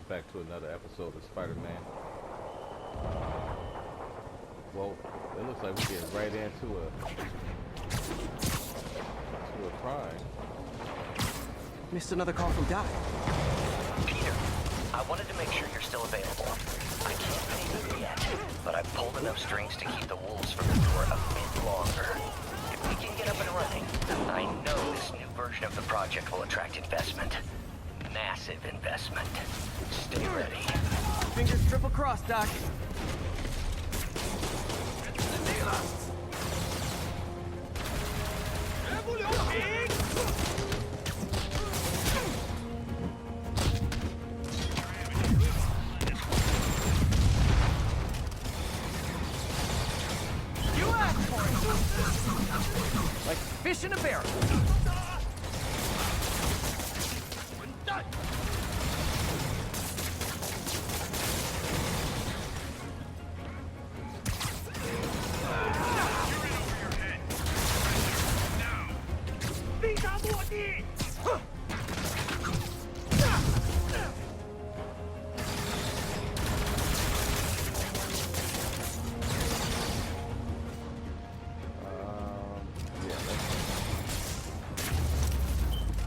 back to another episode of Spider-Man. Well, it looks like we're getting right into a crime. Missed another call from Doc. Peter, I wanted to make sure you're still available. I can't pay you yet, but I've pulled enough strings to keep the wolves from the door a bit longer. If we can get up and running, I know this new version of the project will attract investment. Massive investment. Stay ready. Fingers triple crossed, Doc. You asked for it! Like fish in a barrel.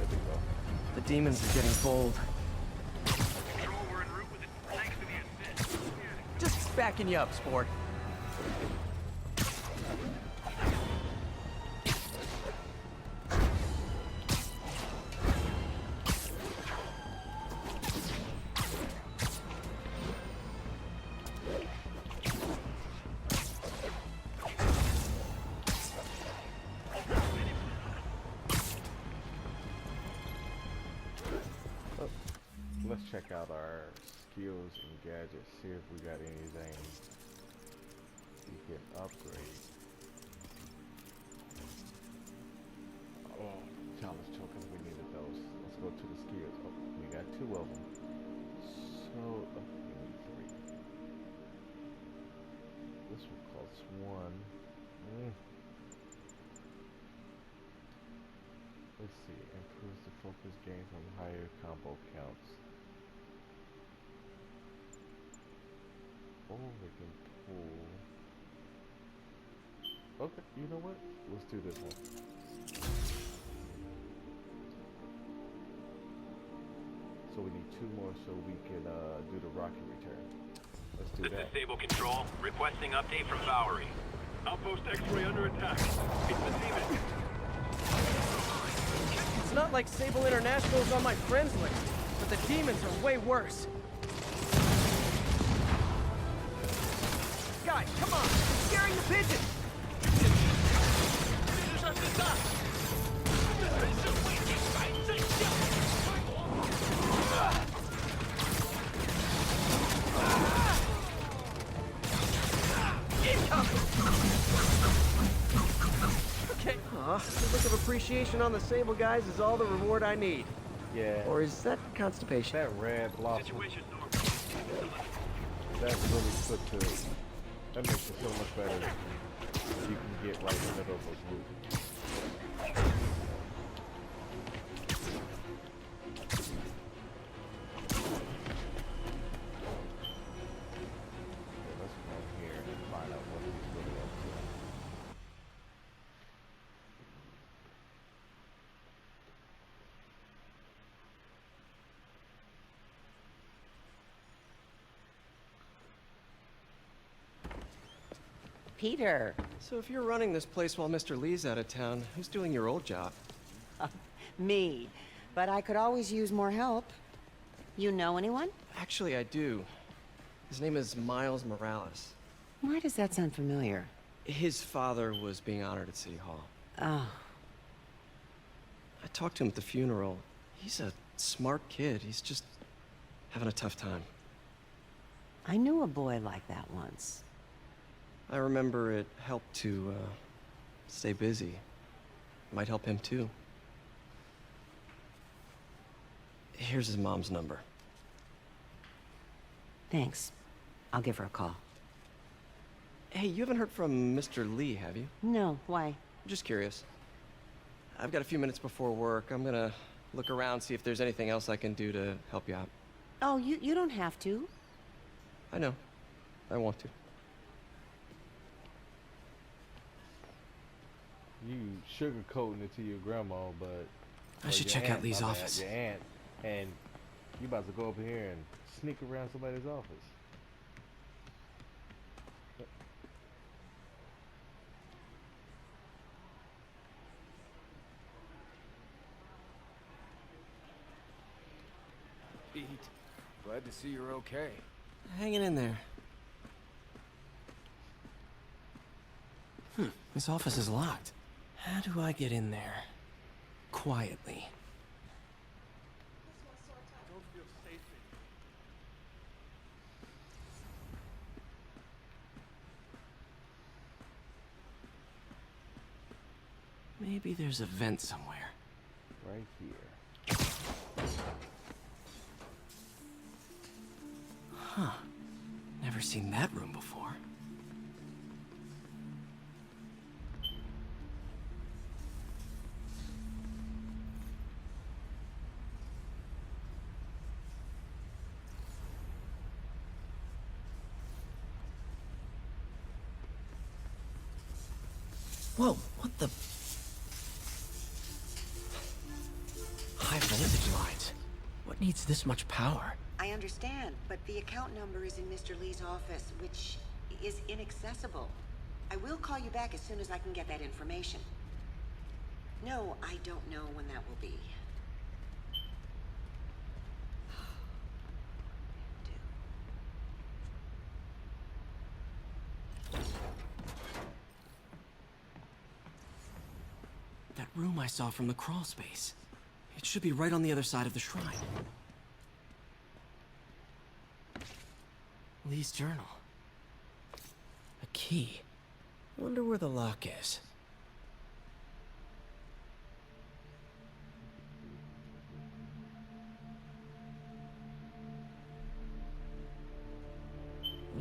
There we go. The demons are getting bold. Control, we're en route with it. Thanks for the assist. Just backing you up, sport. Let's check out our skills and gadgets, see if we got anything we can upgrade. Oh, challenge tokens, we needed those. Let's go to the skills. Oh, we got 2 of them. So, we need 3. This one costs 1. Let's see, improves the focus gain from higher combo counts. Or we can pull. Okay, you know what? Let's do this one. So we need 2 more so we can do the rocket return. Let's do This that. is Sable Control, requesting update from Bowery. Outpost X-Ray under attack. It's the demon. It's not like Sable International is on my friends list, but the demons are way worse. Guys, come on! It's scaring the pigeons! Okay. Aw, the look of appreciation on the Sable guys is all the reward I need. Yeah. Or is that constipation? That red blossom, Situation normal. that really put the, that makes it so much better. You can get right in the middle of a group. Okay, let's go here and find out what he's really up to. Peter. So if you're running this place while Mr. Lee's out of town, who's doing your old job? Me. But I could always use more help. You know anyone? Actually, I do. His name is Miles Morales. Why does that sound familiar? His father was being honored at City Hall. Oh, I talked to him at the funeral. He's a smart kid. He's just having a tough time. I knew a boy like that once. I remember it helped to, stay busy. Might help him too. Here's his mom's number. Thanks. I'll give her a call. Hey, you haven't heard from Mr. Lee, have you? No, why? I'm just curious. I've got a few minutes before work. I'm gonna look around, see if there's anything else I can do to help you out. Oh, you don't have to. I know. I want to. You sugarcoating it to your grandma, but I should your check out aunt, Lee's my bad, office. Your aunt, and you about to go up here and sneak around somebody's office. Pete, glad to see you're okay. Hanging in there. This office is locked. How do I get in there? Quietly. Maybe there's a vent somewhere. Right here. Huh. Never seen that room before. Whoa, what the? High voltage lines. What needs this much power? I understand, but the account number is in Mr. Lee's office, which is inaccessible. I will call you back as soon as I can get that information. No, I don't know when that will be. That room I saw from the crawl space. It should be right on the other side of the shrine. Lee's journal. A key. Wonder where the lock is.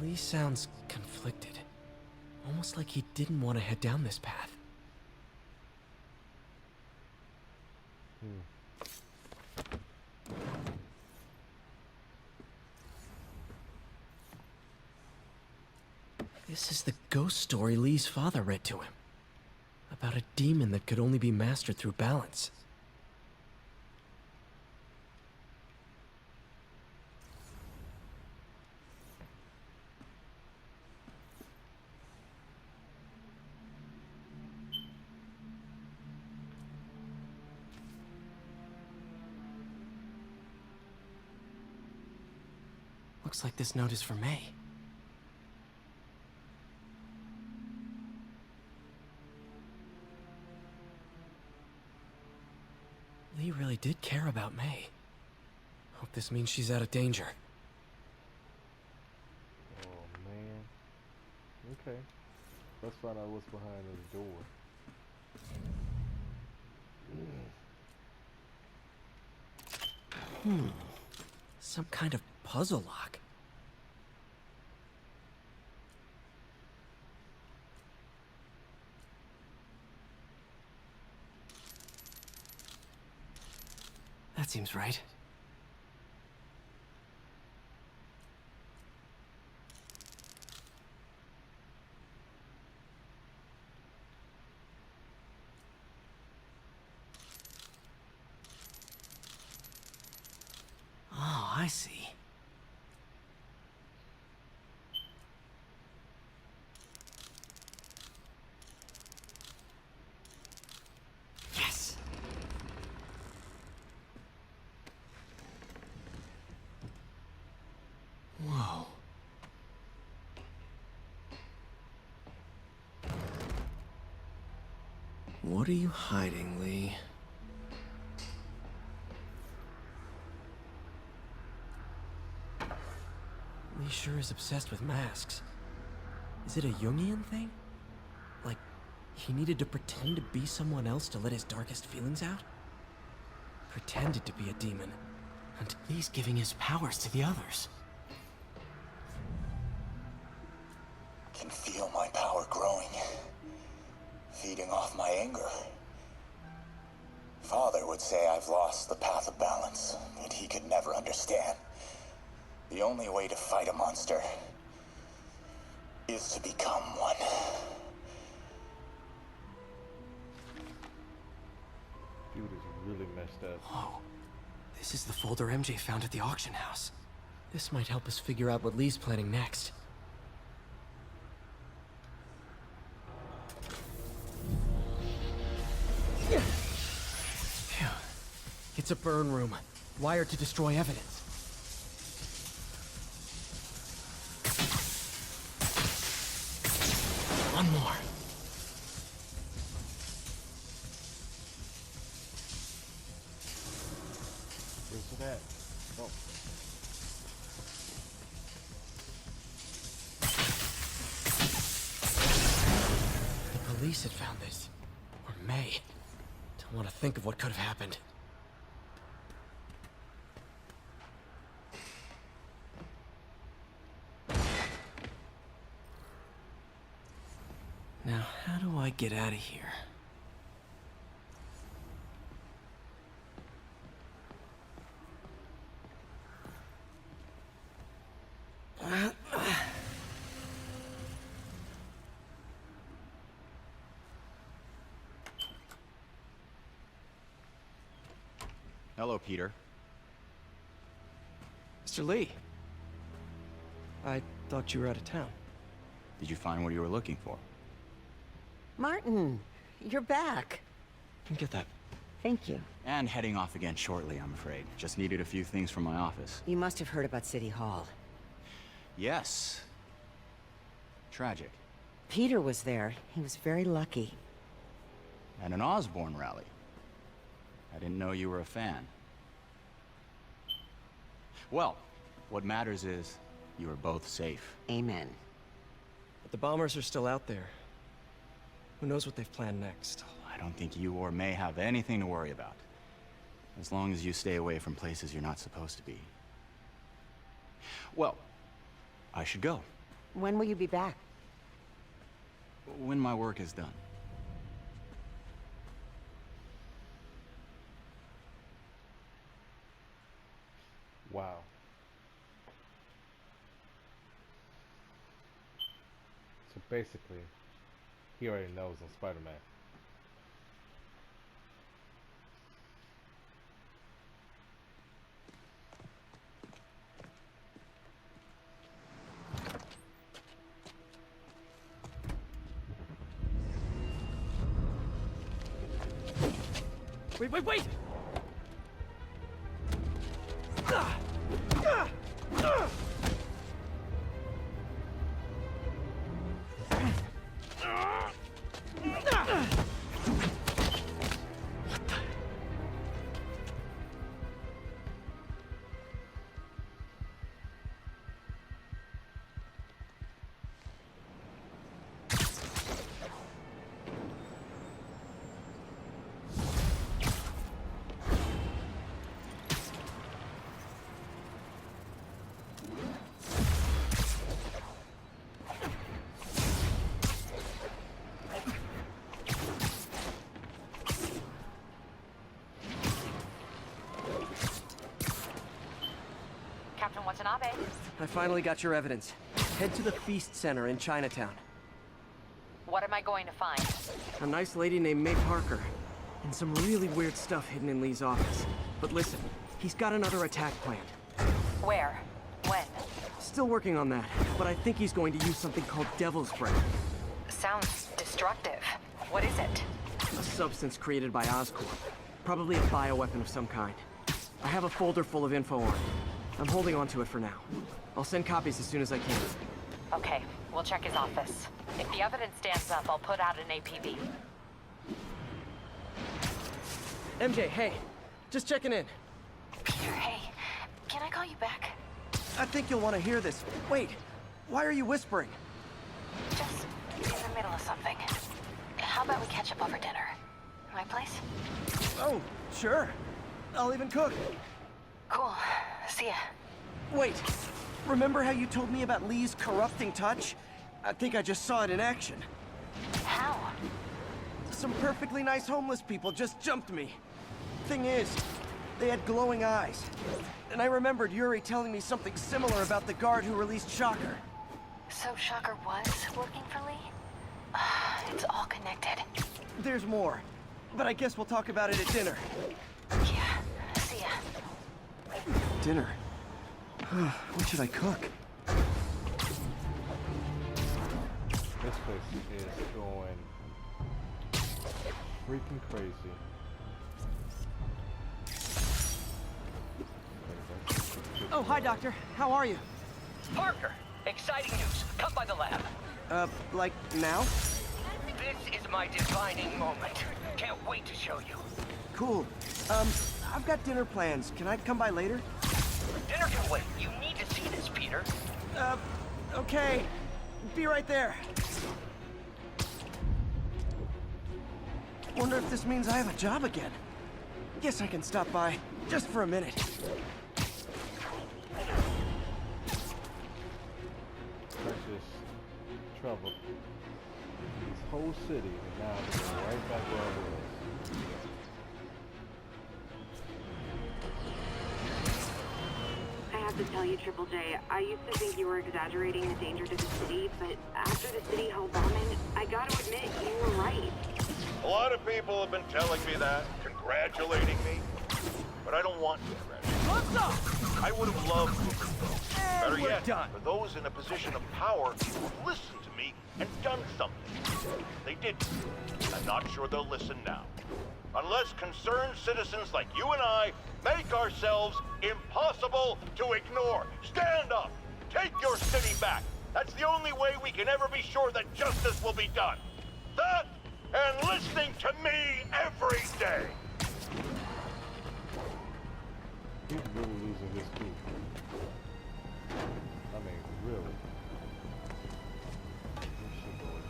Lee sounds conflicted. Almost like he didn't want to head down this path. This is the ghost story Lee's father read to him. About a demon that could only be mastered through balance. Looks like this note is for May. Lee really did care about May. Hope this means she's out of danger. Oh man. Okay. Let's find out what's behind this door. Some kind of puzzle lock. That seems right. Oh, I see. Yes! Whoa. What are you hiding, Lee? Lee sure is obsessed with masks. Is it a Jungian thing? Like, he needed to pretend to be someone else to let his darkest feelings out? Pretended to be a demon, and Lee's giving his powers to the others. Can feel my power growing, feeding off my anger. Father would say I've lost the path of balance, that he could never understand. The only way to fight a monster is to become one. Dude is really messed up. Whoa. This is the folder MJ found at the auction house. This might help us figure out what Lee's planning next. Phew. It's a burn room, wired to destroy evidence. One more. Where's it at? Oh. The police had found this. Or May. Don't want to think of what could have happened. Now, how do I get out of here? Hello, Peter. Mr. Lee. I thought you were out of town. Did you find what you were looking for? Martin, you're back. Get that. Thank you. And heading off again shortly, I'm afraid. Just needed a few things from my office. You must have heard about City Hall. Yes. Tragic. Peter was there. He was very lucky. At an Osborn rally. I didn't know you were a fan. Well, what matters is you are both safe. Amen. But the bombers are still out there. Who knows what they've planned next? I don't think you or May have anything to worry about. As long as you stay away from places you're not supposed to be. Well, I should go. When will you be back? When my work is done. Wow. So basically, he already knows on Spider-Man. Wait! Captain Watanabe. I finally got your evidence. Head to the Feast Center in Chinatown. What am I going to find? A nice lady named May Parker. And some really weird stuff hidden in Lee's office. But listen, he's got another attack planned. Where? When? Still working on that, but I think he's going to use something called Devil's Breath. Sounds destructive. What is it? A substance created by Oscorp. Probably a bioweapon of some kind. I have a folder full of info on it. I'm holding on to it for now. I'll send copies as soon as I can. Okay, we'll check his office. If the evidence stands up, I'll put out an APB. MJ, hey. Just checking in. Peter, hey. Can I call you back? I think you'll want to hear this. Wait, why are you whispering? Just in the middle of something. How about we catch up over dinner? My place? Oh, sure. I'll even cook. Cool. See ya. Wait, remember how you told me about Lee's corrupting touch? I think I just saw it in action. How? Some perfectly nice homeless people just jumped me. Thing is, They had glowing eyes. And I remembered Yuri telling me something similar about the guard who released Shocker. So Shocker was working for Lee? It's all connected. There's more, but I guess we'll talk about it at dinner. Yeah, see ya. Dinner? What should I cook? This place is going freaking crazy. Oh, hi, Doctor. How are you? Parker, exciting news. Come by the lab. Like now? This is my defining moment. Can't wait to show you. Cool. I've got dinner plans. Can I come by later? Dinner can wait. You need to see this, Peter. Okay. Be right there. Wonder if this means I have a job again. Guess I can stop by, just for a minute. Precious trouble. This whole city, and now they're going right back where I was. I have to tell you, Triple J, I used to think you were exaggerating the danger to the city, but after the City Hall bombing, I gotta admit, you were right. A lot of people have been telling me that, congratulating me, but I don't want congratulations. What's up? I would have loved to. Better we're yet, done. for those in a position of power who've listened to me and done something. They didn't. I'm not sure they'll listen now. Unless concerned citizens like you and I make ourselves impossible to ignore. Stand up! Take your city back! That's the only way we can ever be sure that justice will be done. That and listening to me every day! He's really losing his cool. I mean, really.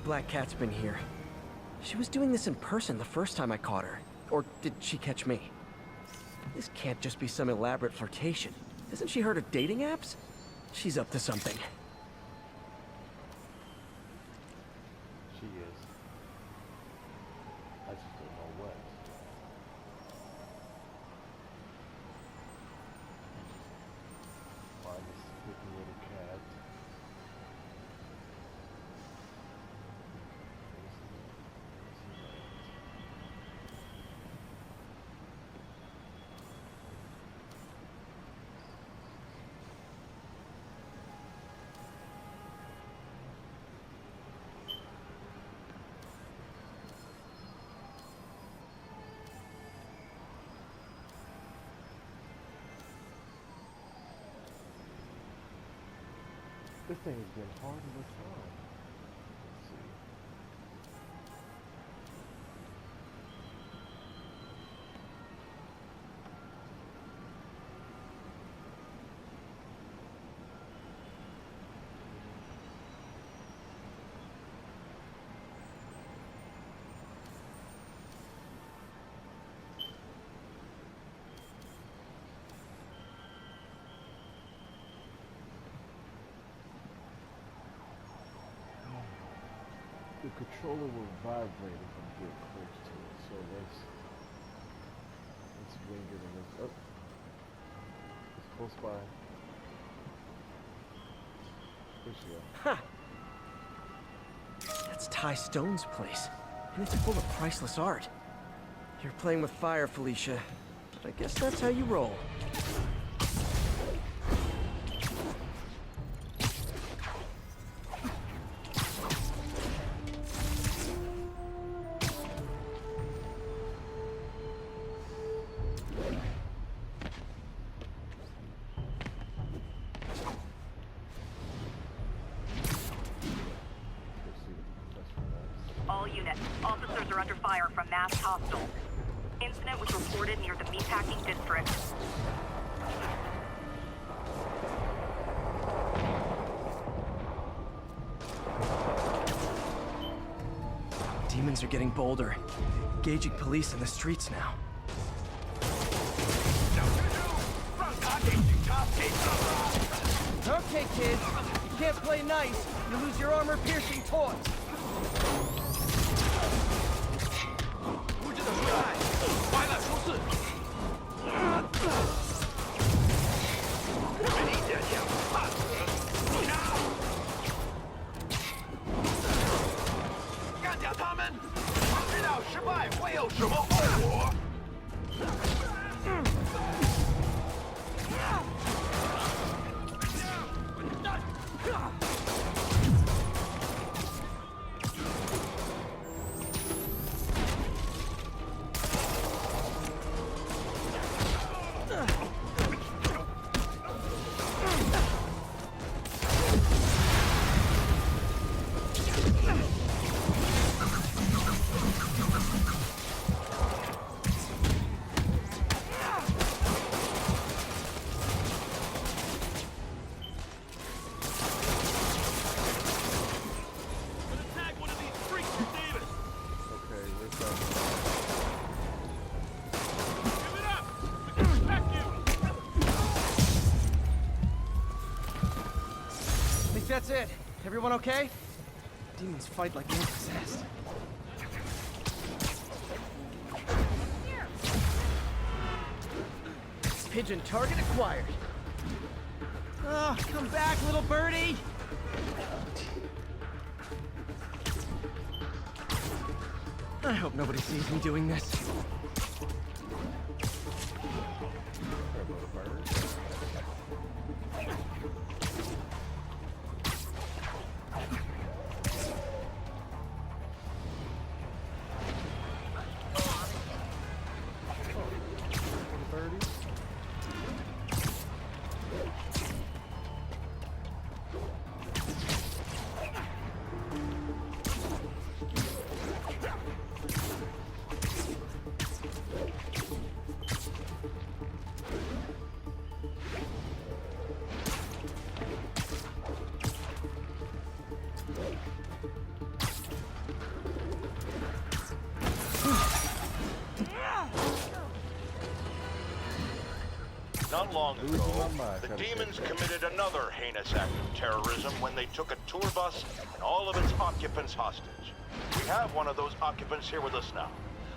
Black Cat's been here. She was doing this in person the first time I caught her. Or did she catch me? This can't just be some elaborate flirtation. Hasn't she heard of dating apps? She's up to something. She is. I just don't know what. Find this freaking little cat. This thing has been hard to find. Let's see. The controller will vibrate if I get close to it, so let's wing it and let's up. It's close by. There she go. Ha! That's Ty Stone's place, and it's full of priceless art. You're playing with fire, Felicia, but I guess that's how you roll. All units, officers are under fire from masked hostiles. Incident was reported near the meatpacking district. Demons are getting bolder, gauging police in the streets now. Okay, kids, you can't play nice. You lose your armor-piercing toys. That's it. Everyone okay? Demons fight like they're possessed. Pigeon target acquired. Oh, come back, little birdie! I hope nobody sees me doing this. Not long ago, the demons committed another heinous act of terrorism when they took a tour bus and all of its occupants hostage. We have one of those occupants here with us now,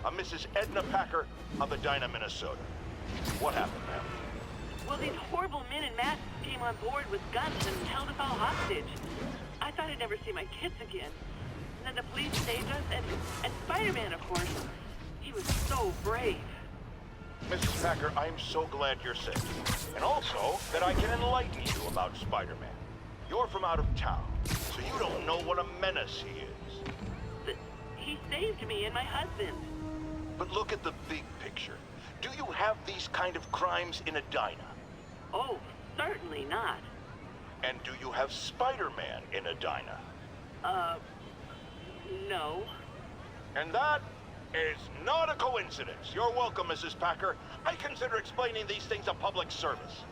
a Mrs. Edna Packer of Edina, Minnesota. What happened, ma'am? Well, these horrible men in masks came on board with guns and held us all hostage. I thought I'd never see my kids again. And then the police saved us, and Spider-Man, of course. He was so brave. Mrs. Packer, I'm so glad you're safe. And also, that I can enlighten you about Spider-Man. You're from out of town, so you don't know what a menace he is. But he saved me and my husband. But look at the big picture. Do you have these kind of crimes in Edina? Oh, certainly not. And do you have Spider-Man in Edina? No. And that is not a coincidence. You're welcome, Mrs. Packer. I consider explaining these things a public service.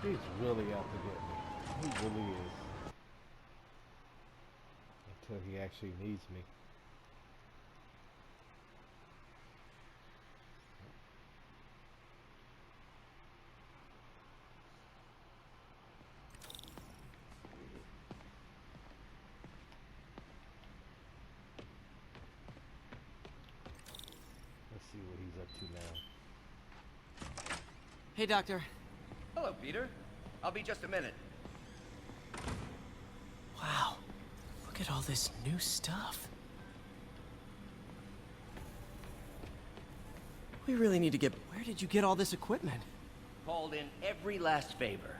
He's really out to get me. He really is. Until he actually needs me. See what he's up to now. Hey, Doctor. Hello, Peter. I'll be just a minute. Wow. Look at all this new stuff. We really need to get... Where did you get all this equipment? Called in every last favor.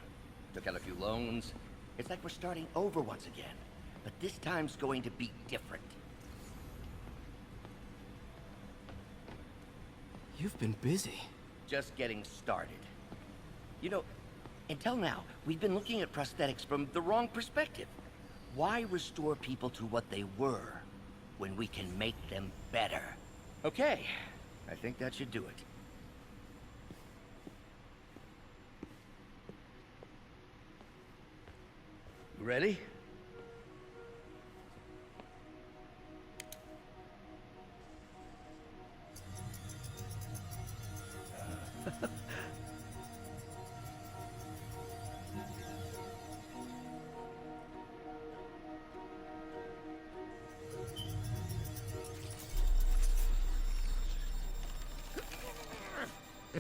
Took out a few loans. It's like we're starting over once again. But this time's going to be different. You've been busy. Just getting started. You know, until now, we've been looking at prosthetics from the wrong perspective. Why restore people to what they were when we can make them better? Okay, I think that should do it. You ready?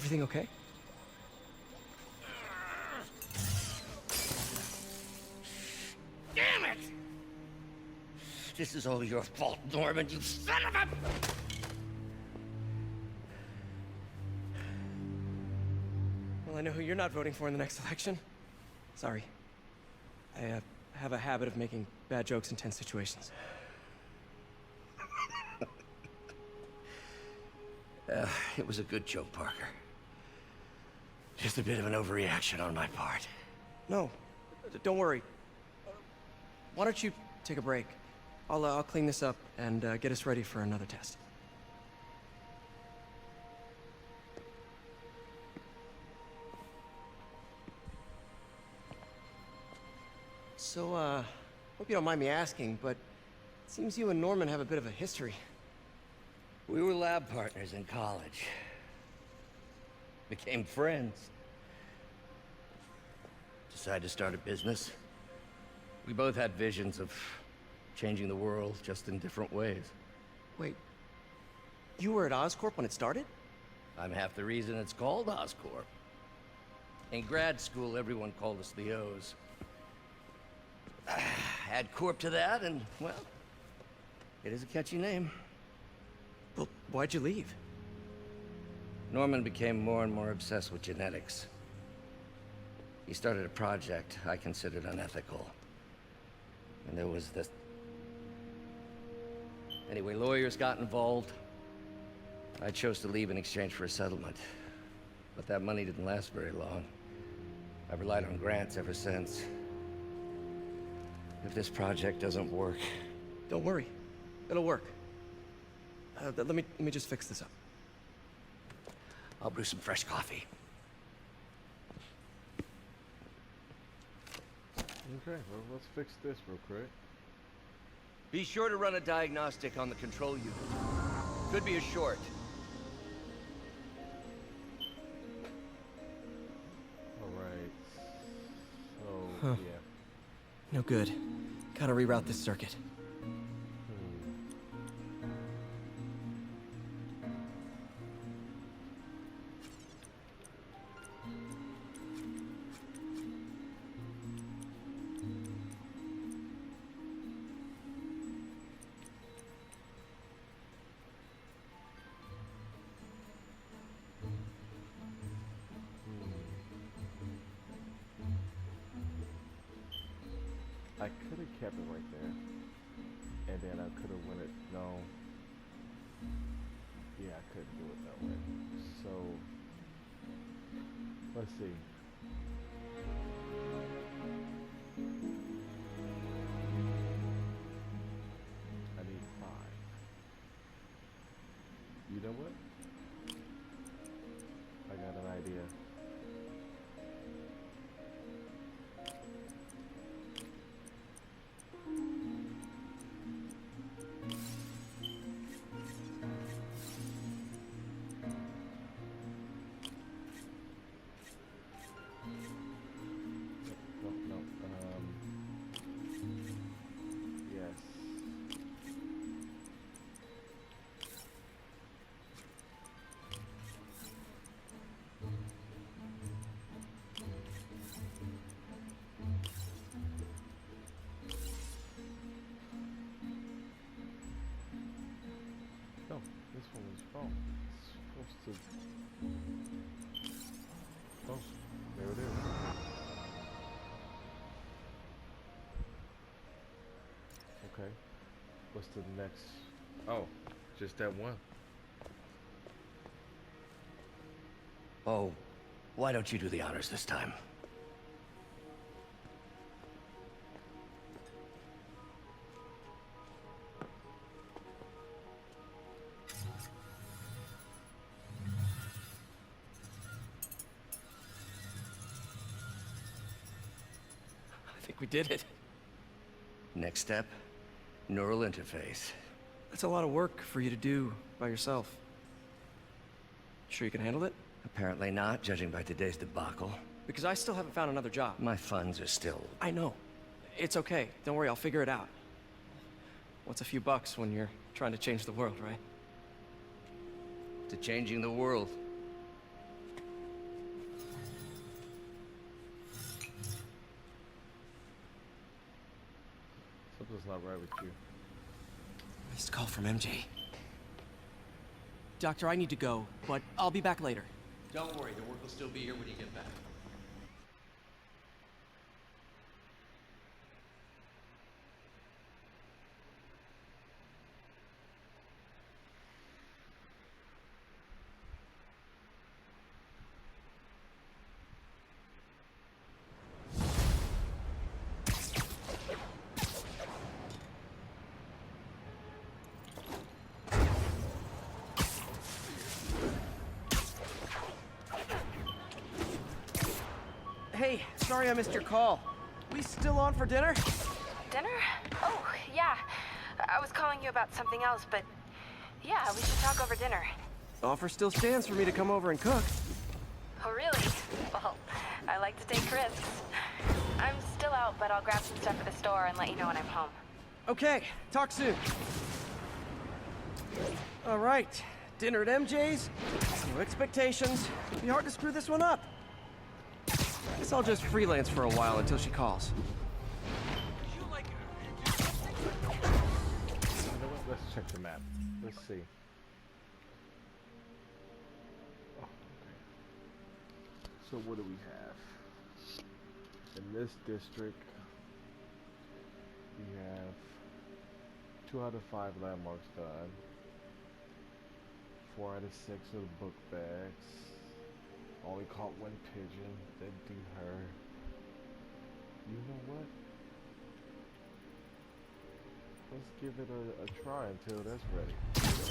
Everything okay? Damn it! This is all your fault, Norman, you son of a... Well, I know who you're not voting for in the next election. Sorry. I have a habit of making bad jokes in tense situations. It was a good joke, Parker. Just a bit of an overreaction on my part. No, don't worry. Why don't you take a break? I'll clean this up and get us ready for another test. So, hope you don't mind me asking, but it seems you and Norman have a bit of a history. We were lab partners in college. Became friends. Decided to start a business. We both had visions of changing the world, just in different ways. Wait, you were at Oscorp when it started? I'm half the reason it's called Oscorp. In grad school, everyone called us the O's. Add Corp to that, and, well, it is a catchy name. Well, why'd you leave? Norman became more and more obsessed with genetics. He started a project I considered unethical. And there was this... Anyway, lawyers got involved. I chose to leave in exchange for a settlement. But that money didn't last very long. I've relied on grants ever since. If this project doesn't work... Don't worry. It'll work. Let me just fix this up. I'll brew some fresh coffee. Okay, well, let's fix this real quick. Be sure to run a diagnostic on the control unit. Could be a short. Alright. So, Huh. yeah. No good. Gotta reroute this circuit. I could have kept it right there, and then I could have went it. No. Yeah, I couldn't do it that way. So, let's see. I need 5. You know what? I got an idea. Yes. No, this one is wrong. It's supposed to... Oh, there it is. Okay. What's the next? Oh, just that one. Oh, why don't you do the honors this time? I think we did it. Next step, neural interface. That's a lot of work for you to do by yourself. Sure you can handle it? Apparently not, judging by today's debacle. Because I still haven't found another job. My funds are still... I know. It's okay. Don't worry, I'll figure it out. What's a few bucks when you're trying to change the world, right? to changing the world. Something's not right with you. Missed call from MJ. Doctor, I need to go, but I'll be back later. Don't worry, the work will still be here when you get back. Hey, sorry I missed your call. We still on for dinner? Dinner? Oh, yeah. I was calling you about something else, but yeah, we should talk over dinner. Offer still stands for me to come over and cook. Oh, really? Well, I like to take risks. I'm still out, but I'll grab some stuff at the store and let you know when I'm home. Okay, talk soon. All right, dinner at MJ's. No expectations. It'd be hard to screw this one up. Guess I'll just freelance for a while until she calls. You know what? Let's check the map. Let's see. Oh, okay. So what do we have? In this district, we have 2 out of 5 landmarks done. 4 out of 6 of the book bags. Only caught 1 pigeon. Didn't do her. You know what? Let's give it a try until that's ready. Let's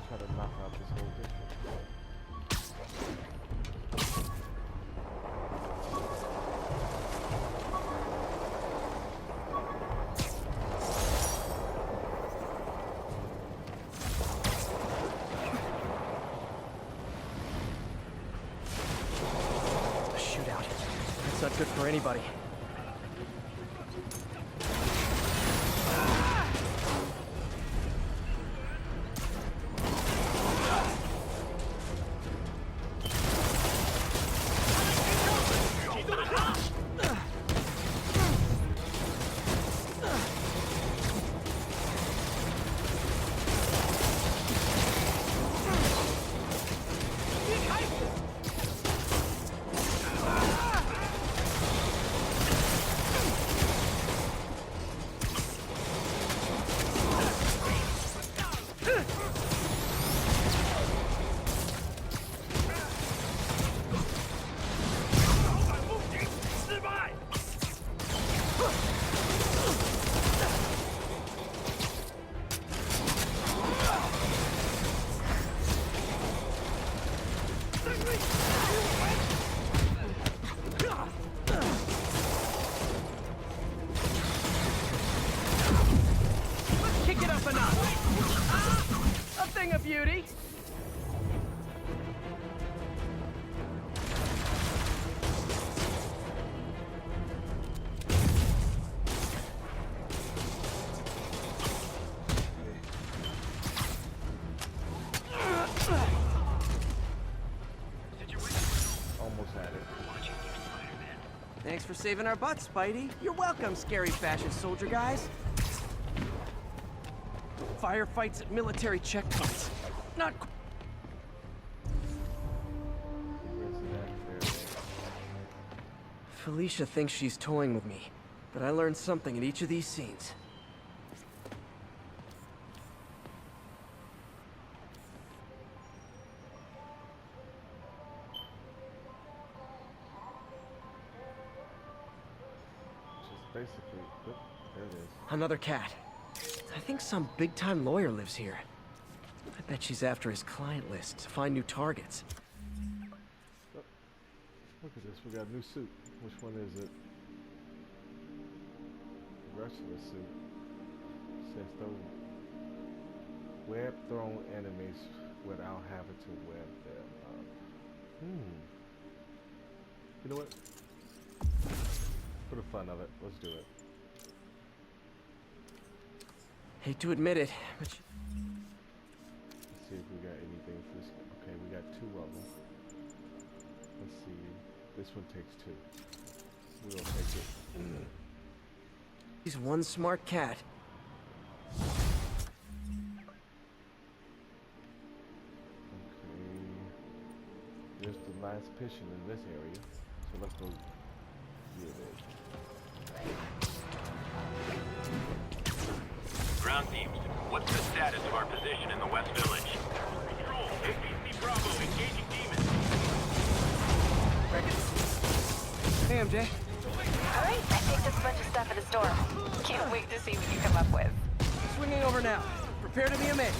try to knock out this whole district. It's not good for anybody. Beauty. Almost had it. Thanks for saving our butts, Spidey. You're welcome, scary fashion soldier guys. Firefights at military checkpoints. Not. Felicia thinks she's toying with me, but I learned something in each of these scenes. Just basically, oh, there it is. Another cat. I think some big-time lawyer lives here. I bet she's after his client list to find new targets. Oh, look at this, we got a new suit. Which one is it? The rest of the suit says those web thrown enemies without having to web them up. You know what? For the fun of it, let's do it. Hate to admit it, but Let's see if we got anything for this. Okay, we got 2 of them. Let's see. This one takes 2. We'll take it. He's one smart cat. Okay. There's the last patient in this area, so let's go get it. Ground teams, what's the status of our position in the West Village? Control, APC Bravo, engaging demons. Hey, MJ. Alright, I picked up a bunch of stuff at the store. Can't wait to see what you come up with. Swinging over now. Prepare to be amazed.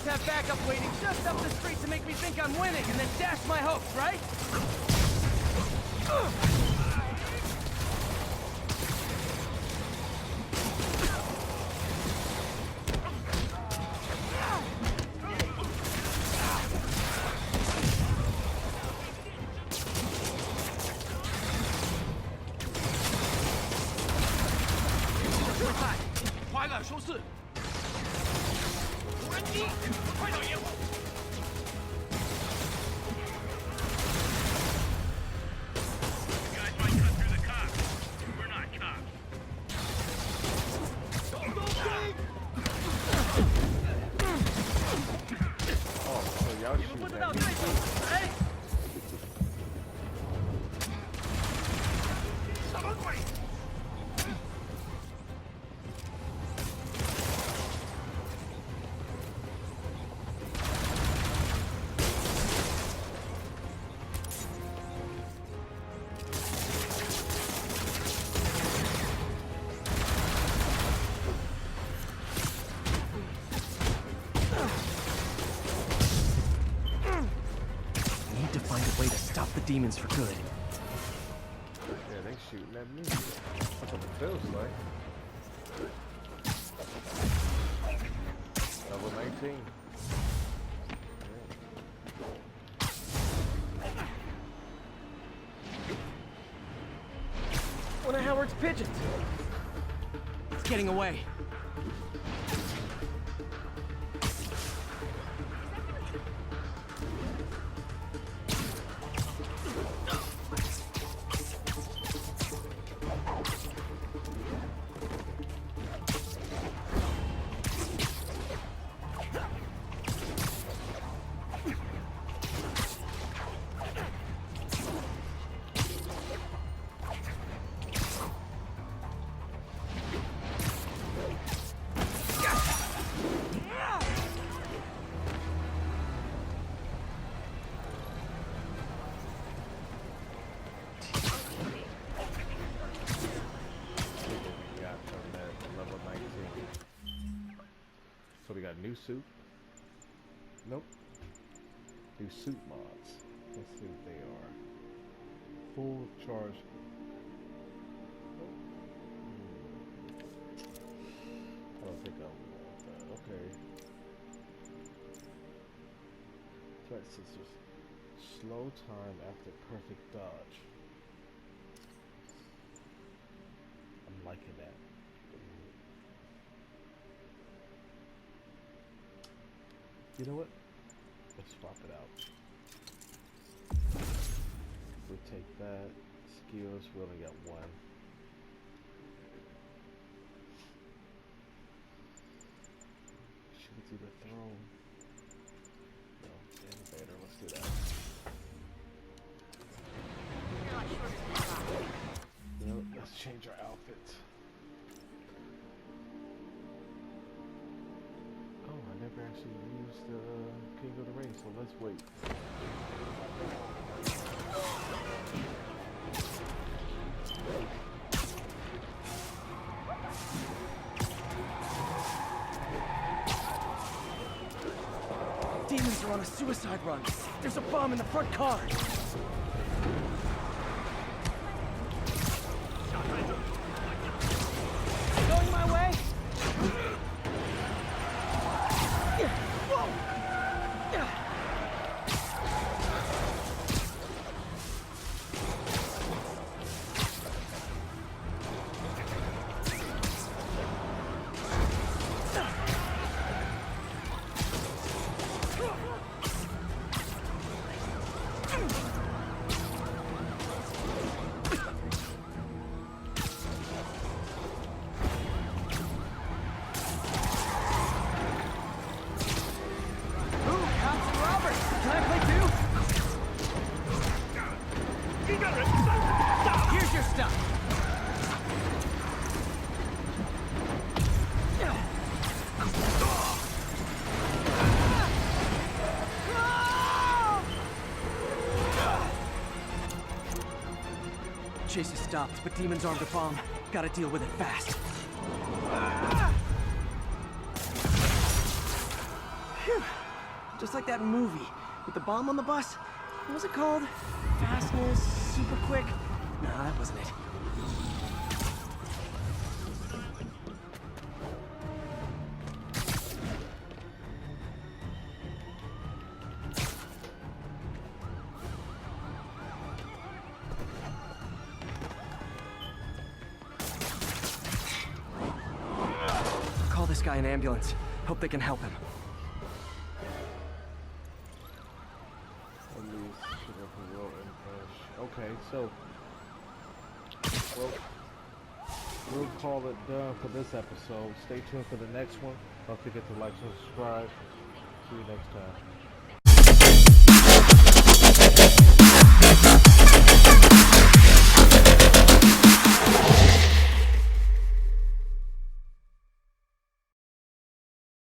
Have backup waiting just up the street to make me think I'm winning and then dash my hopes, right? Demons for good. Yeah, they shooting at me. That's what it feels like. Level 19. One of Howard's pigeons. It's getting away. So we got new suit. Nope. New suit mods. Let's see what they are. Full charge. Nope. I don't think I want that. Okay. Threat sensors. Slow time after perfect dodge. I'm liking that. You know what? Let's swap it out. We take that. Skills, we only got one. Should we do the throne? No, elevator, let's do that. You know, let's change our outfits. I never actually used King of the Ring, so let's wait. suicide run. There's a bomb in the front car. Going my way? Here's your stuff. Chase has stopped, but Demon's armed a bomb. Gotta deal with it fast. Phew. Just like that movie with the bomb on the bus. What was it called? Fastness, super quick? Nah, that wasn't it. Call this guy an ambulance. Hope they can help him. Okay, so we'll call it done for this episode. Stay tuned for the next one. Don't forget to like and subscribe. See you next time.